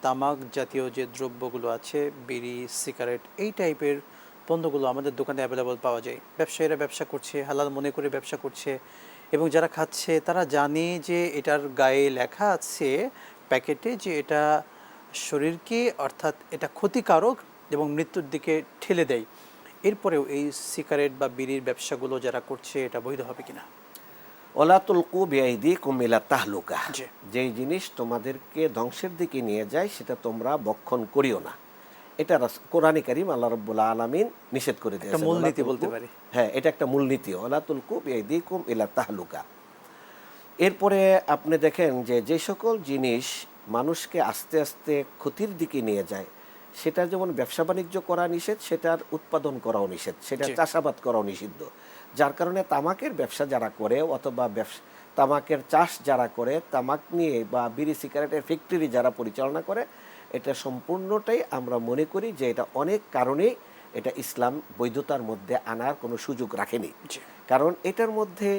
তামাক জাতীয় যে দ্রব্যগুলো আছে, বিড়ি, সিগারেট, এই টাইপের পণ্যগুলো আমাদের দোকানে অ্যাভেলেবল পাওয়া যায়। ব্যবসায়ীরা ব্যবসা করছে, হালাল মনে করে ব্যবসা করছে, এবং যারা খাচ্ছে তারা জানে যে এটার গায়ে লেখা আছে প্যাকেটে যে এটা শরীরকে, অর্থাৎ এটা ক্ষতিকারক এবং মৃত্যুর দিকে ঠেলে দেয়। এরপরেও এই সিগারেট বা বিড়ির ব্যবসাগুলো যারা করছে, এটা বৈধ হবে কিনা? ওলা তুলকু বিআইদিকুম ইলা তাহলুকা, জি, যেই জিনিস তোমাদেরকে ধ্বংসের দিকে নিয়ে যায় সেটা তোমরা বক্ষণ করিও না। এটা কোরআনে কারীম আল্লাহ রাব্বুল আলামিন নিষেধ করে একটা দিয়েছেন। মূলনীতি বলতে পারি। হ্যাঁ, এটা একটা মূলনীতি, ওলা তুলকু বিআইদিকুম ইলা তাহলুকা। এরপরে আপনি দেখেন যে যে সকল জিনিস মানুষকে আস্তে আস্তে ক্ষতির দিকে নিয়ে যায়, সেটা যেমন ব্যবসা বাণিজ্য করা নিষেধ, সেটার উৎপাদন করাও নিষেধ, সেটা জি। চাষাবাদ করাও নিষিদ্ধ। যার কারণে তামাকের ব্যবসা যারা করে অথবা তামাকের চাষ যারা করে, তামাক নিয়ে বা বিড়ি সিগারেটের ফ্যাক্টরি যারা পরিচালনা করে, এটা সম্পূর্ণটাই আমরা মনে করি যে এটা অনেক কারণেই এটা ইসলাম বৈধতার মধ্যে আনার কোনো সুযোগ রাখেনি। জি, কারণ এটার মধ্যে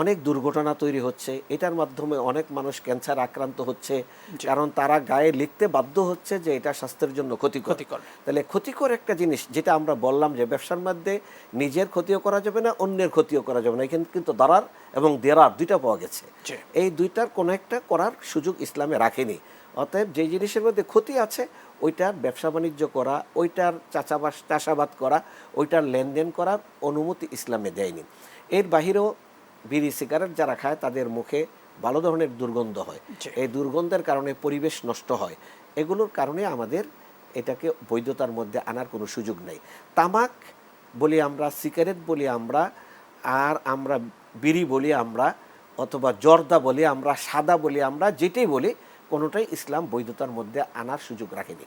অনেক দুর্ঘটনা তৈরি হচ্ছে, এটার মাধ্যমে অনেক মানুষ ক্যান্সার আক্রান্ত হচ্ছে, জি। কারণ তারা গায়ে লিখতে বাধ্য হচ্ছে যে এটা স্বাস্থ্যের জন্য ক্ষতিকর। ক্ষতিকর। তাহলে ক্ষতিকর একটা জিনিস, যেটা আমরা বললাম যে ব্যবসার মধ্যে নিজের ক্ষতিও করা যাবে না, অন্যের ক্ষতিও করা যাবে না, এখানে কিন্তু দারার এবং দেরার দুইটা পাওয়া গেছে। জি, এই দুইটার কোনো একটা করার সুযোগ ইসলামে রাখেনি। অতএব যে জিনিসের মধ্যে ক্ষতি আছে ওইটার ব্যবসা বাণিজ্য করা, ওইটার চাষাবাদ করা, ওইটার লেনদেন করার অনুমতি ইসলামে দেয়নি। এর বাহিরেও বিড়ি সিগারেট যারা খায় তাদের মুখে ভালো ধরনের দুর্গন্ধ হয়, জি। এই দুর্গন্ধের কারণে পরিবেশ নষ্ট হয়। এগুলোর কারণে আমাদের এটাকে বৈধতার মধ্যে আনার কোনো সুযোগ নেই। তামাক বলি আমরা, সিগারেট বলি আমরা, আর আমরা বিড়ি বলি আমরা, অথবা জর্দা বলি আমরা, সাদা বলি আমরা, যেটাই বলি, কোনোটাই ইসলাম বৈধতার মধ্যে আনার সুযোগ রাখেনি।